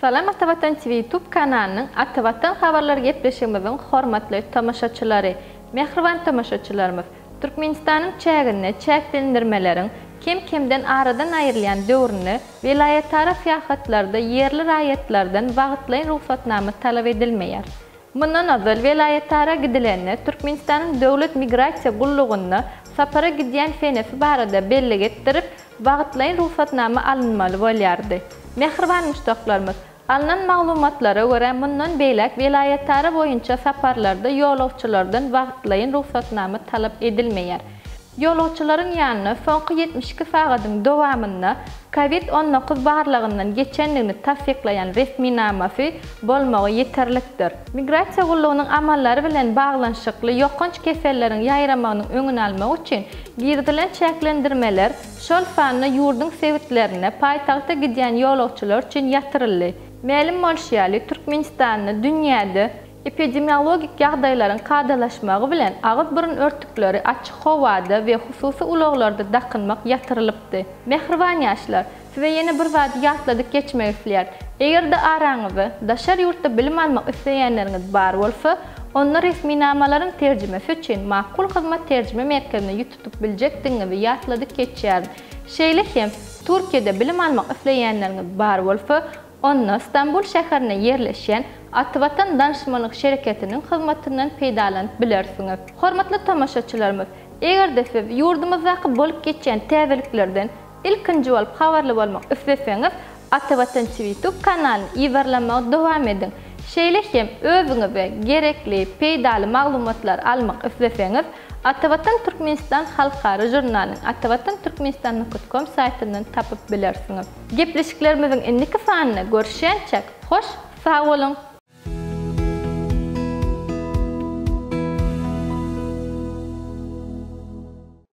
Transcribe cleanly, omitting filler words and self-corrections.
Salam Atavatan TV YouTube kanalının Atavatan haberler gepleşimizin hormatly tamaşaçylary, mehriban tamaşaçylarymyz. Türkmenistanyň çägini, çäklendirmelerin kim-kimden aradan aýrylan döwrüni vilayetara fiýahatlarda yerli raýatlardan wagtlaýan ruhsatnama talap edilmeýär. Mundan öňe vilayetara gidilenni Türkmenistanyň döwlet migrasiýa gullugyny sapara gidýän fenesi barada belli etdirip wagtlaýan ruhsatnama alınmaly bolýardy. Mehriban müştaklarymyz, alınan maglumatlara göre mundan beýlek vilayetara boýunça saparlarda ýolagçylardan wagtlaýan ruhsatnama talap edilmeýär. Ýolagçylaryň ýanyna soňky 72 sagatyň dowamynda COVID-19 barlygyndan geçenligini tasdiklayan resminamasy bolmagy ýeterlikdir. Migrasiýa gullugynyň amallary bilen baglanşykly ýokunç keselleriň ýaýramagynyň öňüni almak üçin girdilen çäklendirmeler şol fanny ýurduň sebitlerine paýtagta gidýän ýolagçylar üçin ýatyryldy. Mälim bolýarly Türkmenistanyň dünýäde epidemiologik ýagdaýlaryň kadalaşmagy bilen agyp burun örtükleri açyk howada we hususy ulaglarda dakynmak ýatyrylypdy. Mehriban ýaşlar, size ýene bir zat ýatladyk geçmek isleýär. Egerde araňyzy daşar ýurtda bilim almak isleýänleriňiz bar bolsa, onlar resminamalaryň terjimesi üçin makul hyzmat terjime merkezine ýutup biljekdiňizi we ýatladyk geçýär. Şeýle hem Türkiýede bilim almak isleýänleriňiz bar bolsa, onu İstanbul şäherine yerleşen Atavatan danışmanlyk şirketiniň hyzmatyndan peýdalanyp bilersiňiz. Hormatly tamaşaçylarymyz, egerde siz ýurdumyzdaky bolup geçen täzeliklerden ilkinji bolup habarly bolmak isleseňiz, Atavatan TV YouTube kanalyny iýerlemäge dowam edin. Şeýle hem özüňize gerekli peýdali maglumatlar almak isleseňiz, Atavatan Türkmenistan halkary jurnalynyň atavatan-turkmenistan.com saýtyndan tapyp bilersiňiz. Gepleşiklerimiziň indiki sanyna görüşýänçek hoş, sag bolun.